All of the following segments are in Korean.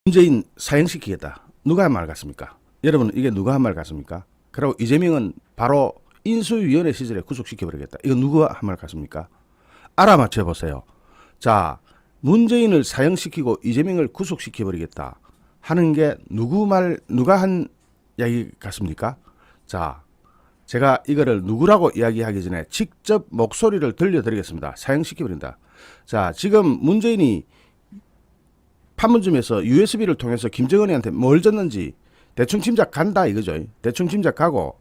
문재인 사형시키겠다. 누가 한 말 같습니까? 여러분 이게 누가 한 말 같습니까? 그리고 이재명은 바로 인수위원회 시절에 구속시켜버리겠다. 이거 누가 한 말 같습니까? 알아맞혀 보세요. 자, 문재인을 사형시키고 이재명을 구속시켜버리겠다 하는 게 누가 한 이야기 같습니까? 자, 제가 이거를 누구라고 이야기하기 전에 직접 목소리를 들려드리겠습니다. 사형시켜버린다. 자, 지금 문재인이 판문점에서 USB를 통해서 김정은이한테 뭘 줬는지 대충 짐작간다 이거죠. 대충 짐작하고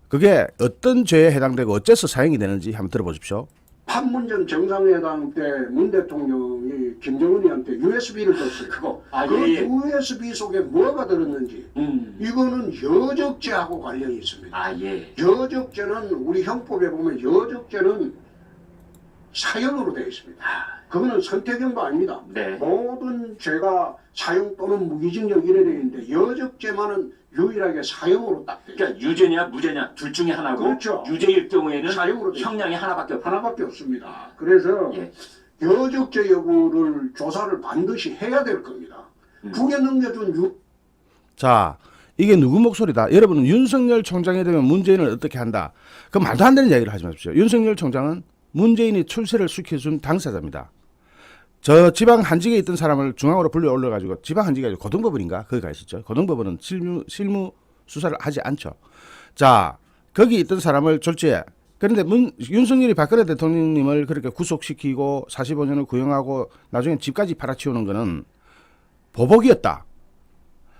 그게 어떤 죄에 해당되고 어째서 사형이 되는지 한번 들어보십시오. 판문점 정상회담 때 문 대통령이 김정은이한테 USB를 줬어요. 그 예. USB 속에 뭐가 들었는지 이거는 여적죄하고 관련이 있습니다. 예. 여적죄는 우리 형법에 보면 여적죄는 사형으로 되어 있습니다. 그거는 선택형도 아닙니다. 네. 모든 죄가 사형 또는 무기징역 이래 되어 있는데 여적죄만은 유일하게 사형으로 딱 되어 있습니다. 그러니까 유죄냐 무죄냐 둘 중에 하나고 그렇죠. 유죄일 경우에는 사형으로 돼 형량이 하나밖에 없다. 하나밖에 없습니다. 그래서 예. 여적죄 여부를 조사를 반드시 해야 될 겁니다. 국에 넘겨준 자, 이게 누구 목소리다? 여러분은 윤석열 총장이 되면 문재인을 어떻게 한다? 그 말도 안 되는 이야기를 하지 마십시오. 윤석열 총장은 문재인이 출세를 시켜준 당사자입니다. 저 지방 한직에 있던 사람을 중앙으로 불러 올려가지고 지방 한직이 아니고 고등법원인가? 거기 가 있었죠. 고등법원은 실무 수사를 하지 않죠. 자, 거기 있던 사람을 졸지에 그런데 윤석열이 박근혜 대통령님을 그렇게 구속시키고 45년을 구형하고 나중에 집까지 팔아치우는 거는 보복이었다.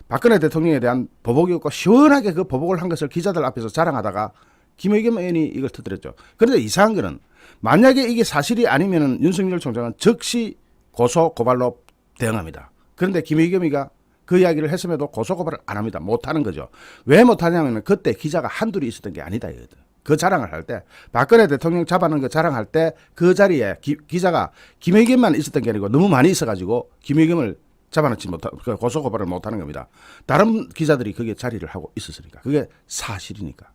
박근혜 대통령에 대한 보복이었고 시원하게 그 보복을 한 것을 기자들 앞에서 자랑하다가 김의겸 의원이 이걸 터뜨렸죠. 그런데 이상한 거는 만약에 이게 사실이 아니면은 윤석열 총장은 즉시 고소 고발로 대응합니다. 그런데 김의겸이가 그 이야기를 했음에도 고소 고발을 안 합니다. 못 하는 거죠. 왜 못 하냐면은 그때 기자가 한둘이 있었던 게 아니다 이거든. 그 자랑을 할 때 박근혜 대통령 잡아놓은 거 자랑할 때 그 자리에 기자가 김의겸만 있었던 게 아니고 너무 많이 있어가지고 김의겸을 잡아놓지 못하고 고소 고발을 못하는 겁니다. 다른 기자들이 거기에 자리를 하고 있었으니까 그게 사실이니까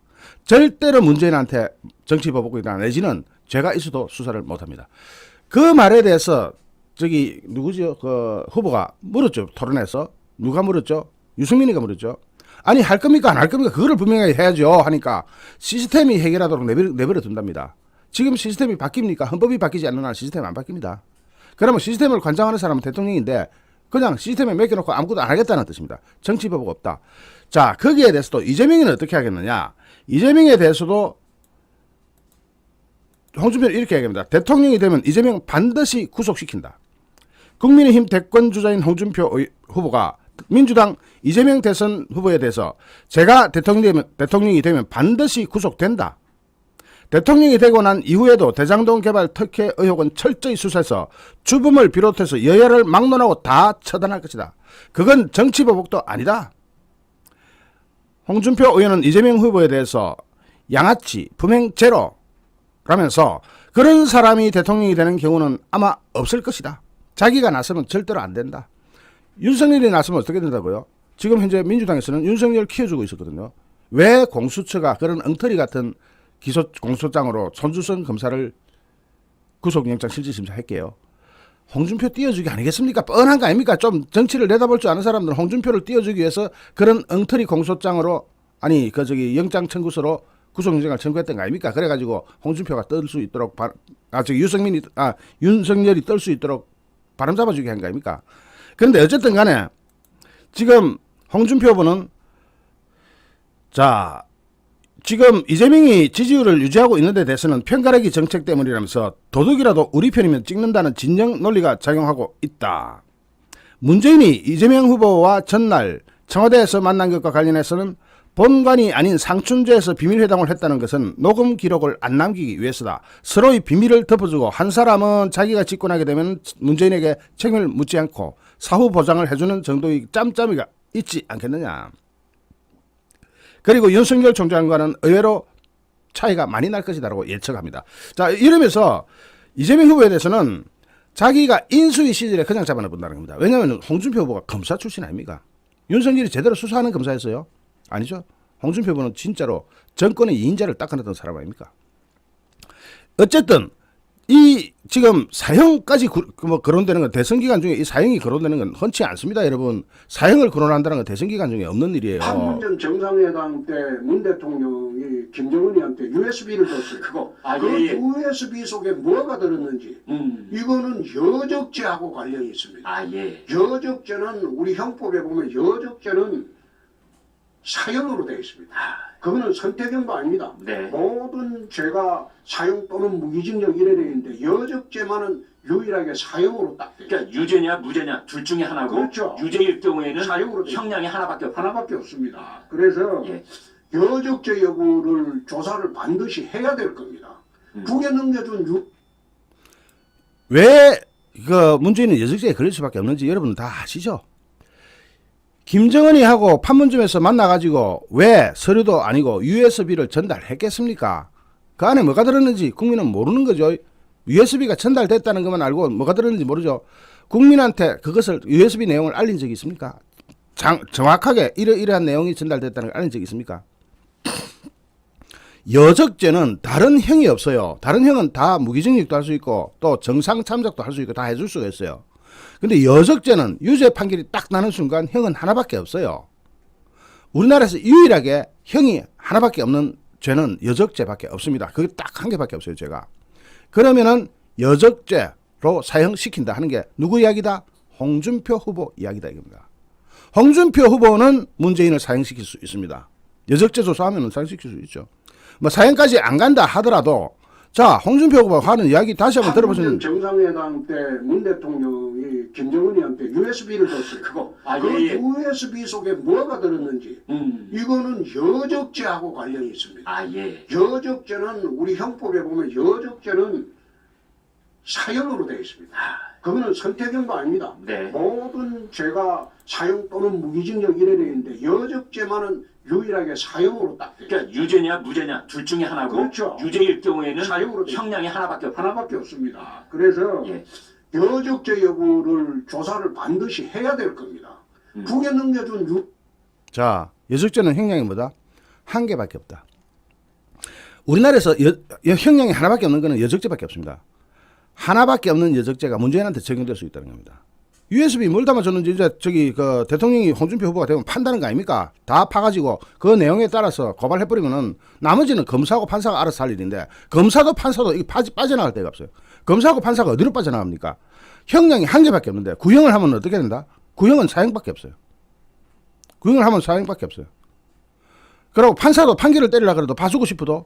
절대로 문재인한테 정치보복이나 내지는 죄가 있어도 수사를 못합니다. 그 말에 대해서 저기 누구죠? 그 후보가 물었죠. 토론에서 누가 물었죠? 유승민이가 물었죠. 아니 할 겁니까 안 할 겁니까? 그거를 분명하게 해야죠 하니까 시스템이 해결하도록 내버려 둔답니다. 지금 시스템이 바뀝니까? 헌법이 바뀌지 않는 한 시스템 안 바뀝니다. 그러면 시스템을 관장하는 사람은 대통령인데 그냥 시스템에 맡겨놓고 아무것도 안 하겠다는 뜻입니다. 정치보복 없다. 자, 거기에 대해서도 이재명이는 어떻게 하겠느냐? 이재명에 대해서도 홍준표는 이렇게 얘기합니다. 대통령이 되면 이재명 반드시 구속시킨다. 국민의힘 대권주자인 홍준표 후보가 민주당 이재명 대선 후보에 대해서 제가 대통령이 되면 반드시 구속된다. 대통령이 되고 난 이후에도 대장동 개발 특혜 의혹은 철저히 수사해서 주범을 비롯해서 여야를 막론하고 다 처단할 것이다. 그건 정치보복도 아니다. 홍준표 의원은 이재명 후보에 대해서 양아치, 품행 제로 라면서 그런 사람이 대통령이 되는 경우는 아마 없을 것이다. 자기가 나서면 절대로 안 된다. 윤석열이 나서면 어떻게 된다고요? 지금 현재 민주당에서는 윤석열 키워주고 있었거든요. 왜 공수처가 그런 엉터리 같은 공소장으로 손주성 검사를 구속영장 실질심사할게요. 홍준표 띄워주기 아니겠습니까? 뻔한 거 아닙니까? 좀 정치를 내다볼 줄 아는 사람들은 홍준표를 띄워주기 위해서 그런 엉터리 공소장으로 영장 청구서로 구속영장을 청구했던 거 아닙니까? 그래가지고 홍준표가 뜰 수 있도록 윤석열이 뜰 수 있도록 바람 잡아주게 한 거 아닙니까? 그런데 어쨌든 간에 지금 홍준표 후보는 자 지금 이재명이 지지율을 유지하고 있는 데 대해서는 편가르기 정책 때문이라면서 도둑이라도 우리 편이면 찍는다는 진영 논리가 작용하고 있다. 문재인이 이재명 후보와 전날 청와대에서 만난 것과 관련해서는 본관이 아닌 상춘제에서 비밀회담을 했다는 것은 녹음 기록을 안 남기기 위해서다. 서로의 비밀을 덮어주고 한 사람은 자기가 집권하게 되면 문재인에게 책임을 묻지 않고 사후 보장을 해주는 정도의 짬짬이가 있지 않겠느냐. 그리고 윤석열 총장과는 의외로 차이가 많이 날 것이다라고 예측합니다. 자, 이러면서 이재명 후보에 대해서는 자기가 인수위 시절에 그냥 잡아놔본다는 겁니다. 왜냐하면 홍준표 후보가 검사 출신 아닙니까? 윤석열이 제대로 수사하는 검사였어요? 아니죠. 홍준표 후보는 진짜로 정권의 이인자를 닦아냈던 사람 아닙니까? 어쨌든 이 지금 사형까지 뭐 거론되는 건 대선 기간 중에 이 사형이 거론되는 건 흔치 않습니다, 여러분. 사형을 거론한다는 건 대선 기간 중에 없는 일이에요. 판문점 정상회담 때 문 대통령이 김정은이한테 USB를 줬어요. 그거 그 예. USB 속에 뭐가 들었는지 이거는 여적죄하고 관련이 있습니다. 예. 여적죄는 우리 형법에 보면 여적죄는 사형으로 되어 있습니다. 그거는 선택형도 아닙니다. 네. 모든 죄가 사형 또는 무기징역 이래 되어 있는데 여적죄만은 유일하게 사형으로 딱 돼요. 그러니까 유죄냐 무죄냐 둘 중에 하나고 그렇죠. 유죄일 경우에는 사형으로 돼요. 형량이 하나밖에 없고 하나밖에 없습니다. 그래서 예. 여적죄 여부를 조사를 반드시 해야 될 겁니다. 북에 넘겨준 왜 그 문재인은 여적죄에 걸릴 수밖에 없는지 여러분 다 아시죠? 김정은이 하고 판문점에서 만나가지고 왜 서류도 아니고 USB를 전달했겠습니까? 그 안에 뭐가 들었는지 국민은 모르는 거죠. USB가 전달됐다는 것만 알고 뭐가 들었는지 모르죠. 국민한테 그것을 USB 내용을 알린 적이 있습니까? 정확하게 이러한 내용이 전달됐다는 걸 알린 적이 있습니까? 여적죄는 다른 형이 없어요. 다른 형은 다 무기징역도 할 수 있고 또 정상 참작도 할 수 있고 다 해줄 수가 있어요. 근데 여적죄는 유죄 판결이 딱 나는 순간 형은 하나밖에 없어요. 우리나라에서 유일하게 형이 하나밖에 없는 죄는 여적죄밖에 없습니다. 그게 딱 한 개밖에 없어요, 죄가. 그러면은 여적죄로 사형시킨다 하는 게 누구 이야기다? 홍준표 후보 이야기다 이겁니다. 홍준표 후보는 문재인을 사형시킬 수 있습니다. 여적죄 조사하면 사형시킬 수 있죠. 뭐 사형까지 안 간다 하더라도 자, 홍준표 후보가 하는 이야기 다시 한번 들어보시면 정상회담 때 문 대통령이 김정은이한테 USB를 줬어요. 그거 그 예. USB 속에 뭐가 들었는지 이거는 여적죄하고 관련이 있습니다. 예. 여적죄는 우리 형법에 보면 여적죄는 사형으로 되어 있습니다. 그거는 선택형도 아닙니다. 네. 모든 죄가 사형 또는 무기징역 이래 되어 있는데 여적죄만은 유일하게 사형으로 딱 돼요. 그러니까 유죄냐 무죄냐 둘 중에 하나고 그렇죠. 유죄일 경우에는 사형으로 돼요. 형량이 하나밖에 없고 하나밖에 없습니다. 그래서 예. 여적죄 여부를 조사를 반드시 해야 될 겁니다. 북에 넘겨준 자, 여적죄는 형량이 뭐다? 한 개밖에 없다. 우리나라에서 형량이 하나밖에 없는 거는 여적죄밖에 없습니다. 하나밖에 없는 여적죄가 문재인한테 적용될 수 있다는 겁니다. USB 뭘 담아줬는지 이제 저기 그 대통령이 홍준표 후보가 되면 판다는 거 아닙니까? 다 파가지고 그 내용에 따라서 고발해버리면은 나머지는 검사하고 판사가 알아서 할 일인데 검사도 판사도 이게 빠져나갈 데가 없어요. 검사하고 판사가 어디로 빠져나갑니까? 형량이 한 개밖에 없는데 구형을 하면 어떻게 된다? 구형은 사형밖에 없어요. 구형을 하면 사형밖에 없어요. 그리고 판사도 판결을 때리려고 해도 봐주고 싶어도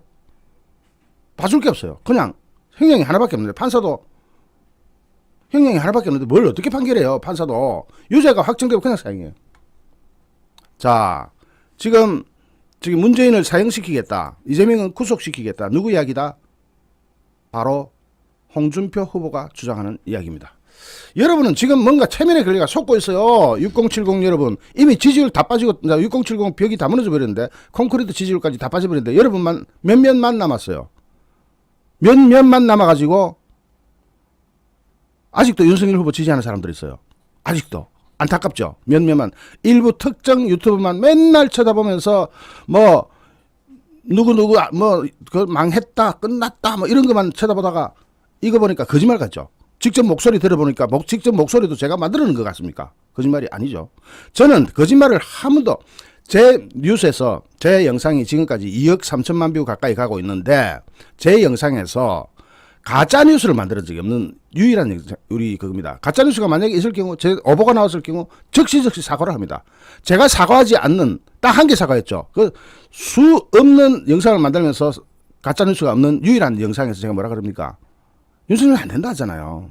봐줄 게 없어요. 그냥 형량이 하나밖에 없는데 판사도 형량이 하나밖에 없는데 뭘 어떻게 판결해요? 판사도 유죄가 확정되고 그냥 사형이에요. 자, 지금 문재인을 사형시키겠다. 이재명은 구속시키겠다. 누구 이야기다? 바로 홍준표 후보가 주장하는 이야기입니다. 여러분은 지금 뭔가 체면에 걸려가 속고 있어요. 6070 여러분 이미 지지율 다 빠지고 6070 벽이 다 무너져 버렸는데 콘크리트 지지율까지 다 빠져버렸는데 여러분만 몇몇만 남았어요. 몇몇만 남아가지고 아직도 윤석열 후보 지지하는 사람들 있어요. 아직도 안타깝죠. 몇몇만 일부 특정 유튜브만 맨날 쳐다보면서 뭐 누구 뭐 그 망했다 끝났다 뭐 이런 것만 쳐다보다가 이거 보니까 거짓말 같죠. 직접 목소리 들어보니까 직접 목소리도 제가 만들어낸 것 같습니까? 거짓말이 아니죠. 저는 거짓말을 한 번도 제 뉴스에서 제 영상이 지금까지 2억 3천만 뷰 가까이 가고 있는데 제 영상에서 가짜 뉴스를 만들어 적이 없는 유일한 영상, 우리 그겁니다. 가짜 뉴스가 만약에 있을 경우 제 오보가 나왔을 경우 즉시 사과를 합니다. 제가 사과하지 않는 딱 한 개 사과했죠. 그 수 없는 영상을 만들면서 가짜 뉴스가 없는 유일한 영상에서 제가 뭐라 그럽니까? 윤석열 안 된다 하잖아요.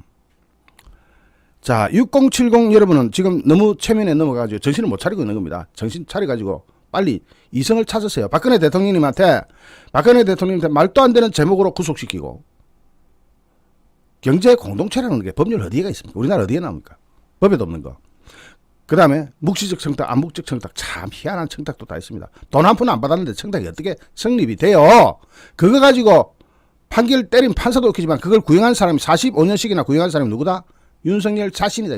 자, 6070 여러분은 지금 너무 체면에 넘어가지고 정신을 못 차리고 있는 겁니다. 정신 차려가지고 빨리 이성을 찾으세요. 박근혜 대통령님한테 말도 안 되는 제목으로 구속시키고 경제 공동체라는 게 법률 어디에가 있습니까? 우리나라 어디에 나옵니까? 법에도 없는 거. 그 다음에 묵시적 청탁, 암묵적 청탁, 참 희한한 청탁도 다 있습니다. 돈 한 푼 안 받았는데 청탁이 어떻게 성립이 돼요? 그거 가지고 판결 때린 판사도 웃기지만 그걸 구형한 사람이 45년씩이나 구형한 사람이 누구다? 윤석열 자신이다.